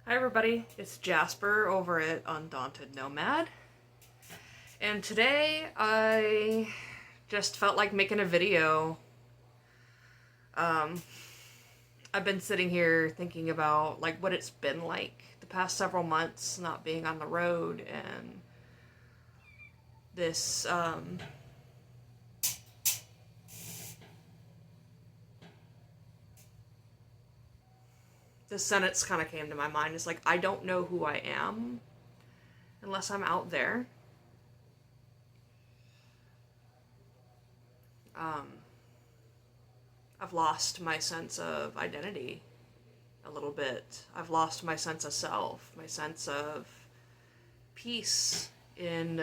Hi everybody, it's Jasper over at Undaunted Nomad, and today I just felt like making a video. I've been sitting here thinking about like what it's been like the past several months not being on the road, and this this sentence kind of came to my mind. It's like, I don't know who I am unless I'm out there. I've lost my sense of identity a little bit. I've lost my sense of self, my sense of peace in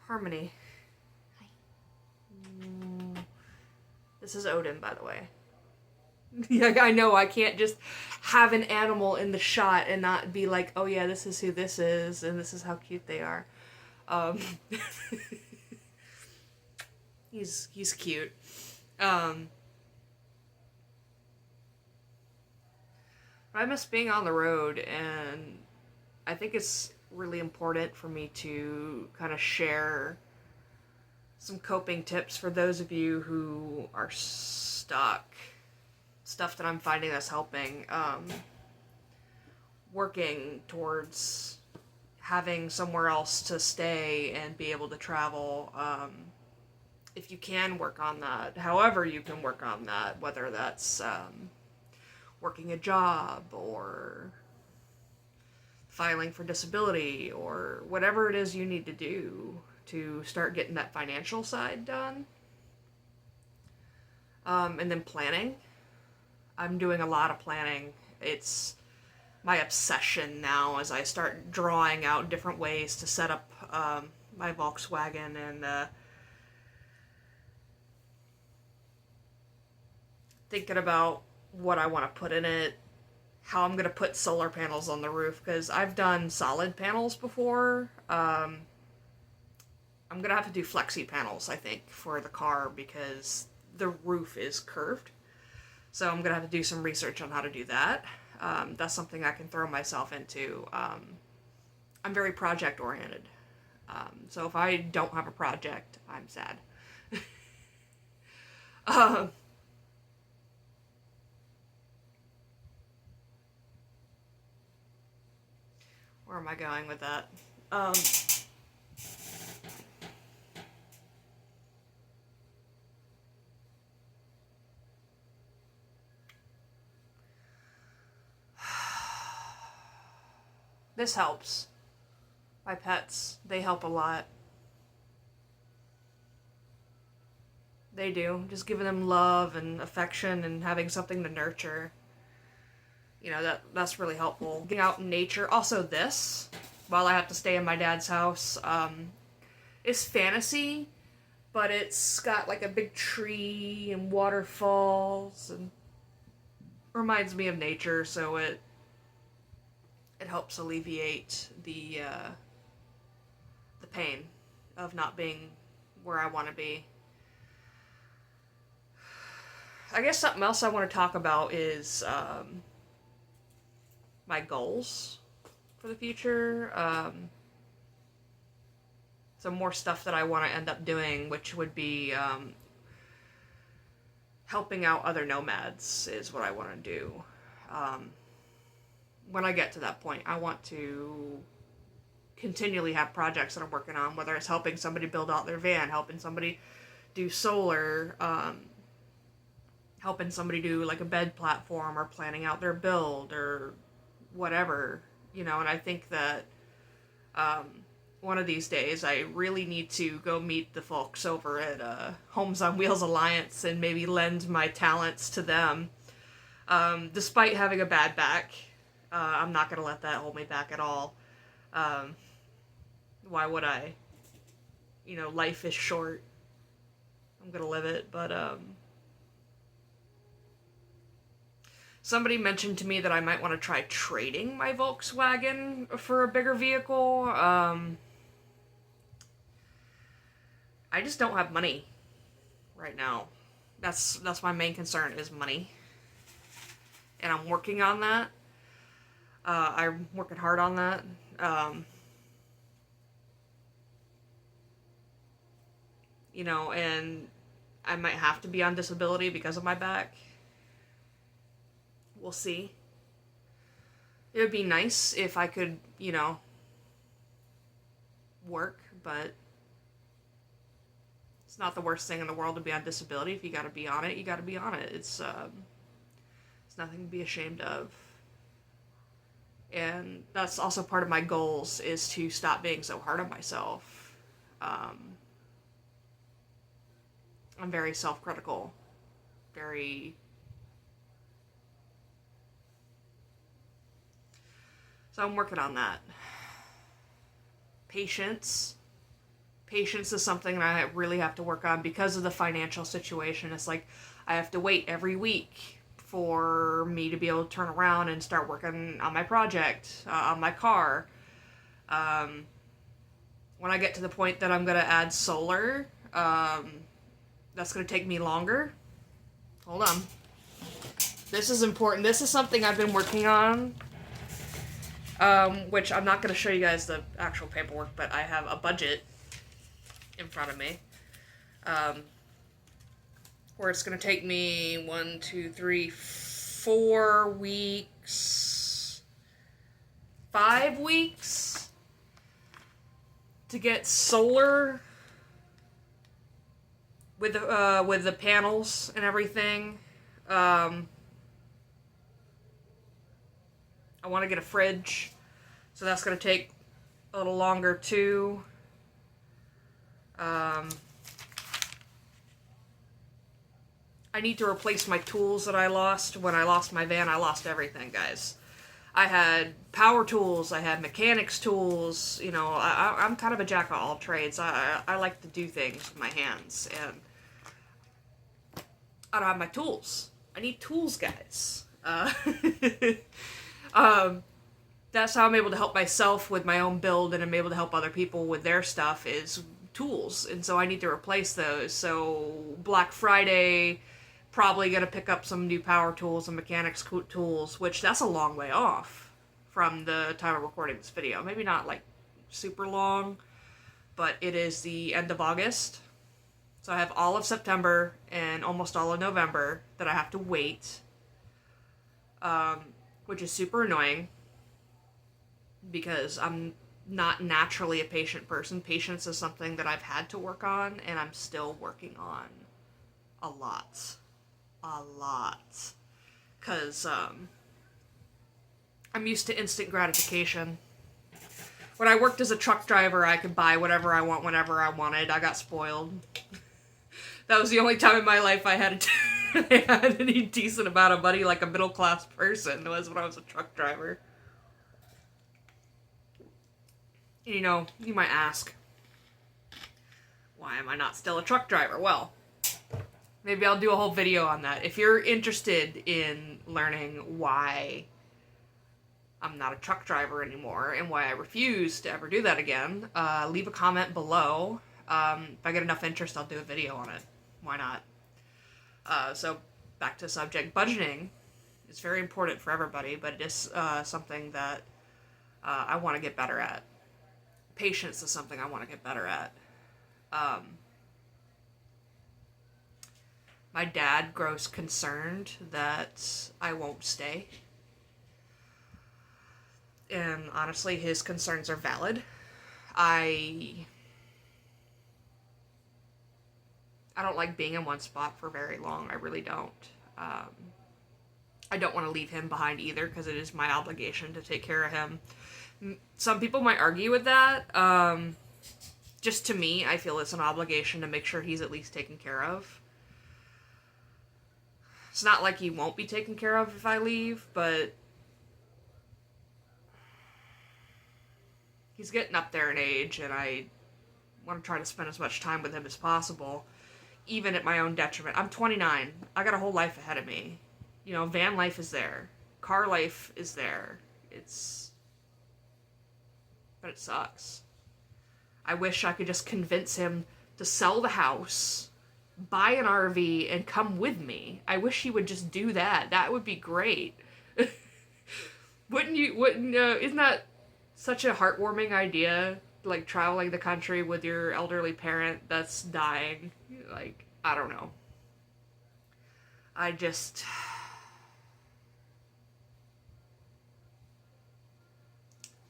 harmony. Hi. This is Odin, by the way. Yeah, I know, I can't just have an animal in the shot and not be like, oh yeah, this is who this is, and this is how cute they are. Um, he's cute. I miss being on the road, and I think it's really important for me to kind of share some coping tips for those of you who are stuck. Stuff that I'm finding that's helping. Working towards having somewhere else to stay and be able to travel. If you can work on that, however you can work on that, whether that's working a job or filing for disability or whatever it is you need to do to start getting that financial side done. And then planning. I'm doing a lot of planning. It's my obsession now as I start drawing out different ways to set up my Volkswagen, and thinking about what I want to put in it, how I'm going to put solar panels on the roof, because I've done solid panels before. I'm going to have to do flexi panels, I think, for the car because the roof is curved. So I'm going to have to do some research on how to do that. That's something I can throw myself into. I'm very project oriented. So if I don't have a project, I'm sad. Where am I going with that? This helps. My pets, they help a lot. They do. Just giving them love and affection and having something to nurture. You know, that's really helpful. Getting out in nature. Also this, while I have to stay in my dad's house, is fantasy, but it's got like a big tree and waterfalls and reminds me of nature, so it helps alleviate the pain of not being where I want to be. I guess something else I want to talk about is my goals for the future. Some more stuff that I want to end up doing, which would be helping out other nomads is what I want to do. When I get to that point, I want to continually have projects that I'm working on, whether it's helping somebody build out their van, helping somebody do solar, helping somebody do like a bed platform, or planning out their build, or whatever, you know. And I think that one of these days I really need to go meet the folks over at Homes on Wheels Alliance and maybe lend my talents to them. Despite having a bad back, I'm not going to let that hold me back at all. Why would I? You know, life is short. I'm going to live it, but somebody mentioned to me that I might want to try trading my Volkswagen for a bigger vehicle. I just don't have money right now. That's my main concern, is money. And I'm working on that. I'm working hard on that. You know, and I might have to be on disability because of my back. We'll see. It would be nice if I could, you know, work, but it's not the worst thing in the world to be on disability. If you gotta be on it, you gotta be on it. It's nothing to be ashamed of. And that's also part of my goals, is to stop being so hard on myself. I'm very self-critical. So I'm working on that. Patience. Patience is something that I really have to work on because of the financial situation. It's like I have to wait every week for me to be able to turn around and start working on my project, on my car. When I get to the point that I'm going to add solar, that's going to take me longer. Hold on. This is important. This is something I've been working on, which I'm not going to show you guys the actual paperwork, but I have a budget in front of me, where it's going to take me 1, 2, 3, 4 weeks, 5 weeks to get solar with the panels and everything. I want to get a fridge, so that's going to take a little longer too. I need to replace my tools that I lost. When I lost my van, I lost everything, guys. I had power tools, I had mechanics tools, you know, I'm kind of a jack of all trades. I like to do things with my hands, and I don't have my tools. I need tools, guys. That's how I'm able to help myself with my own build, and I'm able to help other people with their stuff, is tools. And so I need to replace those. So Black Friday, probably going to pick up some new power tools and mechanics tools, which that's a long way off from the time of recording this video. Maybe not like super long, but it is the end of August. So I have all of September and almost all of November that I have to wait, which is super annoying because I'm not naturally a patient person. Patience is something that I've had to work on, and I'm still working on a lot. Because I'm used to instant gratification. When I worked as a truck driver, I could buy whatever I want whenever I wanted. I got spoiled. That was the only time in my life I had any decent amount of money, like a middle-class person, was when I was a truck driver. You know, you might ask, why am I not still a truck driver? Well, maybe I'll do a whole video on that. If you're interested in learning why I'm not a truck driver anymore and why I refuse to ever do that again, leave a comment below. If I get enough interest, I'll do a video on it. Why not? So, back to the subject. Budgeting is very important for everybody, but it is something that I want to get better at. Patience is something I want to get better at. My dad grows concerned that I won't stay. And honestly, his concerns are valid. I don't like being in one spot for very long. I really don't. I don't want to leave him behind either, because it is my obligation to take care of him. Some people might argue with that. Just to me, I feel it's an obligation to make sure he's at least taken care of. It's not like he won't be taken care of if I leave, but he's getting up there in age, and I want to try to spend as much time with him as possible, even at my own detriment. I'm 29. I got a whole life ahead of me. You know, van life is there. Car life is there. But it sucks. I wish I could just convince him to sell the house, buy an RV, and come with me. I wish he would just do that. That would be great. isn't that such a heartwarming idea? Like traveling the country with your elderly parent that's dying. Like, I don't know. I just,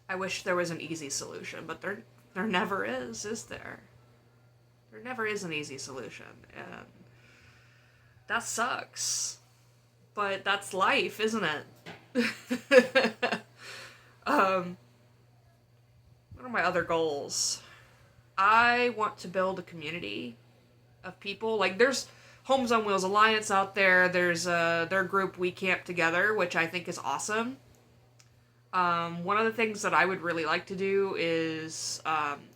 I wish there was an easy solution, but there never is there? There never is an easy solution, and that sucks. But that's life, isn't it? um, what are my other goals? I want to build a community of people. Like, there's Homes on Wheels Alliance out there. There's their group We Camp Together, which I think is awesome. One of the things that I would really like to do is,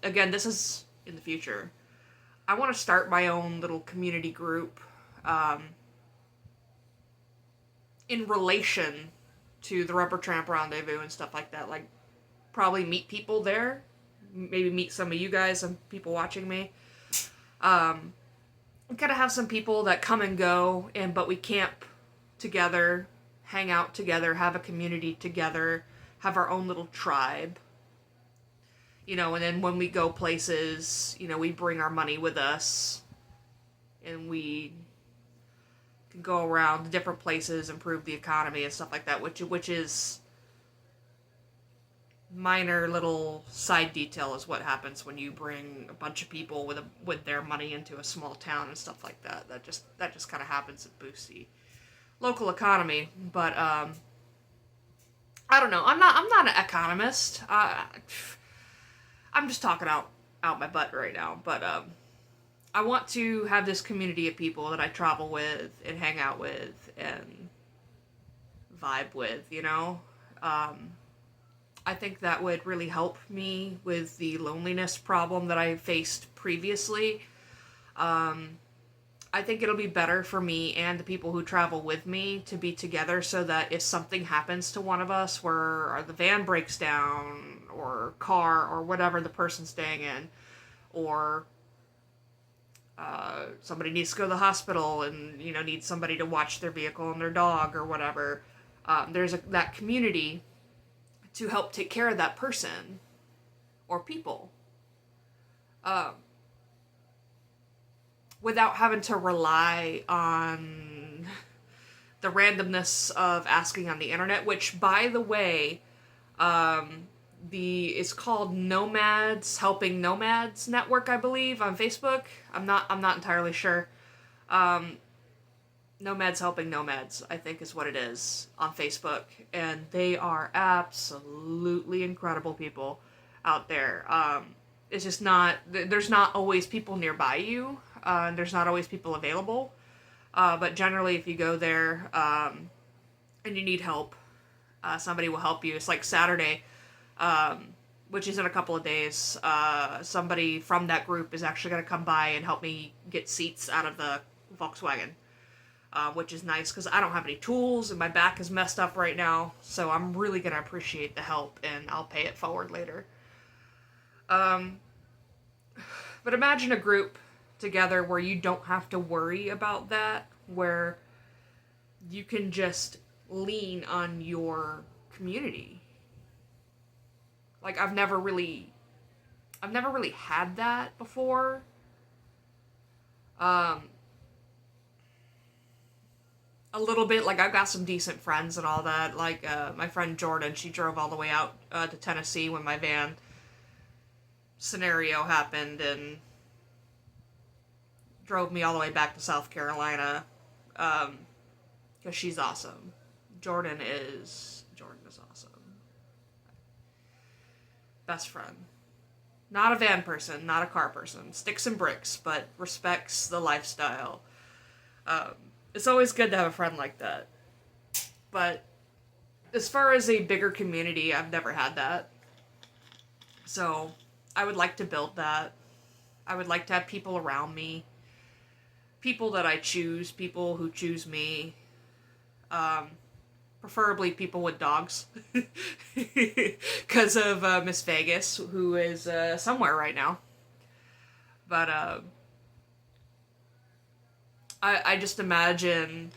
again, this is in the future. I want to start my own little community group in relation to the Rubber Tramp Rendezvous and stuff like that. Like, probably meet people there. Maybe meet some of you guys, some people watching me. We kind of have some people that come and go, but we camp together, hang out together, have a community together, have our own little tribe. And then when we go places, we bring our money with us, and we can go around to different places, improve the economy and stuff like that, which is minor little side detail is what happens when you bring a bunch of people with their money into a small town and stuff like that. That just kind of happens. It boosts the local economy, but I don't know. I'm not an economist. I'm just talking out my butt right now, but I want to have this community of people that I travel with and hang out with and vibe with, I think that would really help me with the loneliness problem that I faced previously. I think it'll be better for me and the people who travel with me to be together so that if something happens to one of us where the van breaks down or car or whatever the person's staying in, or somebody needs to go to the hospital and, needs somebody to watch their vehicle and their dog or whatever, there's that community to help take care of that person or people. Without having to rely on the randomness of asking on the internet, which, by the way, it's called Nomads Helping Nomads Network, I believe, on Facebook. I'm not entirely sure. Nomads Helping Nomads, I think is what it is, on Facebook. And they are absolutely incredible people out there. It's just there's not always people nearby you. And there's not always people available. But generally, if you go there and you need help, somebody will help you. It's like Saturday, which is in a couple of days. Somebody from that group is actually going to come by and help me get seats out of the Volkswagen. Which is nice because I don't have any tools and my back is messed up right now. So I'm really going to appreciate the help and I'll pay it forward later. But imagine a group together where you don't have to worry about that, where you can just lean on your community. Like, I've never really had that before. A little bit, like, I've got some decent friends and all that. Like, my friend Jordan, she drove all the way out to Tennessee when my van scenario happened and drove me all the way back to South Carolina, because she's awesome. Jordan is awesome. Best friend. Not a van person, not a car person. Sticks and bricks, but respects the lifestyle. It's always good to have a friend like that. But as far as a bigger community, I've never had that. So I would like to build that. I would like to have people around me. People that I choose. People who choose me. Preferably people with dogs. Because of Miss Vegas, who is somewhere right now. But I just imagine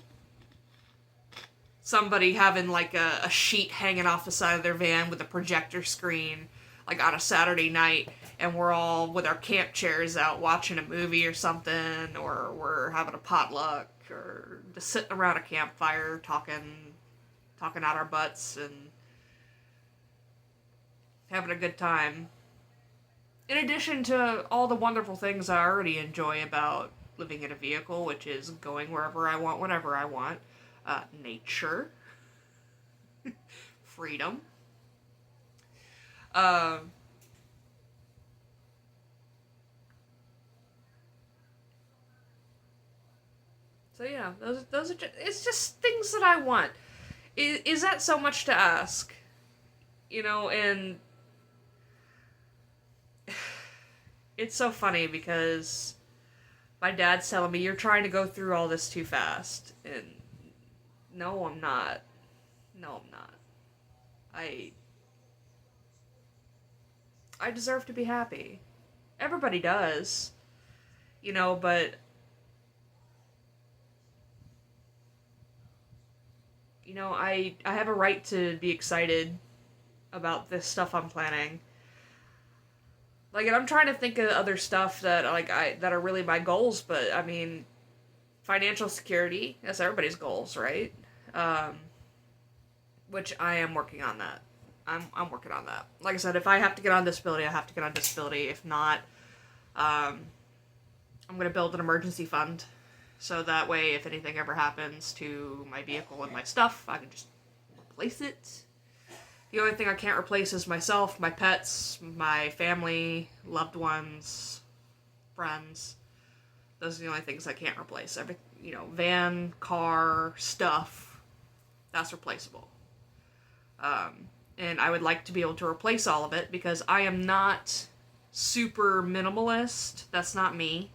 somebody having like a sheet hanging off the side of their van with a projector screen, like on a Saturday night, and we're all with our camp chairs out watching a movie or something, or we're having a potluck, or just sitting around a campfire talking out our butts and having a good time. In addition to all the wonderful things I already enjoy about living in a vehicle, which is going wherever I want, whenever I want, nature, freedom. So yeah, those are it's just things that I want. Is that so much to ask? You know, and it's so funny because my dad's telling me, you're trying to go through all this too fast. And no, I'm not. No, I'm not. I deserve to be happy. Everybody does. You know, but you know, I have a right to be excited about this stuff I'm planning. Like, and I'm trying to think of other stuff that that are really my goals, but I mean, financial security, that's everybody's goals, right? Which I am working on that. I'm working on that. Like I said, if I have to get on disability, I have to get on disability. If not, I'm gonna build an emergency fund, so that way, if anything ever happens to my vehicle and my stuff, I can just replace it. The only thing I can't replace is myself, my pets, my family, loved ones, friends. Those are the only things I can't replace. Van, car, stuff, that's replaceable. And I would like to be able to replace all of it because I am not super minimalist. That's not me.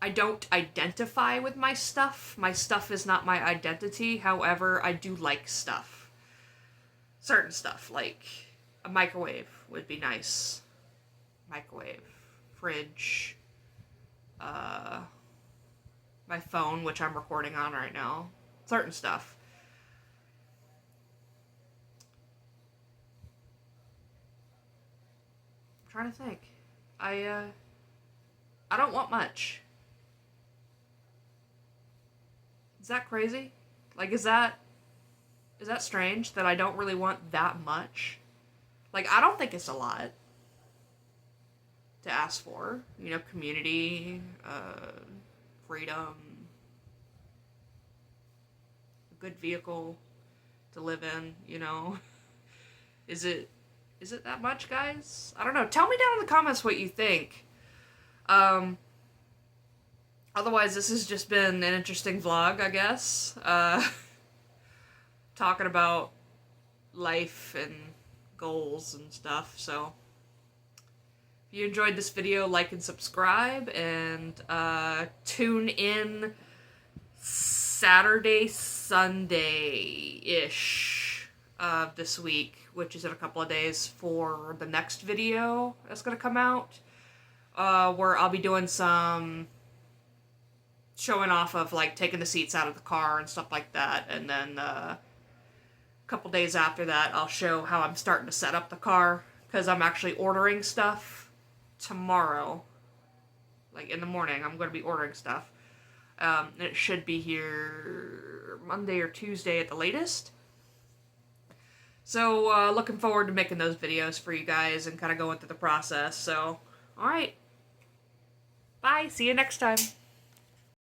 I don't identify with my stuff. My stuff is not my identity. However, I do like stuff. Certain stuff, like a microwave would be nice. Microwave. Fridge. My phone, which I'm recording on right now. Certain stuff. I'm trying to think. I don't want much. Is that crazy? Like, is that strange that I don't really want that much? Like, I don't think it's a lot to ask for. You know, community, freedom, a good vehicle to live in, you know. Is it that much, guys? I don't know. Tell me down in the comments what you think. Otherwise, this has just been an interesting vlog, I guess. Talking about life and goals and stuff. So, if you enjoyed this video, like and subscribe. And tune in Saturday, Sunday-ish of this week, which is in a couple of days, for the next video that's going to come out. Where I'll be doing some showing off of, like, taking the seats out of the car and stuff like that, and then a couple days after that, I'll show how I'm starting to set up the car, because I'm actually ordering stuff tomorrow. Like, in the morning, I'm going to be ordering stuff. And it should be here Monday or Tuesday at the latest. So, looking forward to making those videos for you guys and kind of going through the process. So, alright. Bye. See you next time.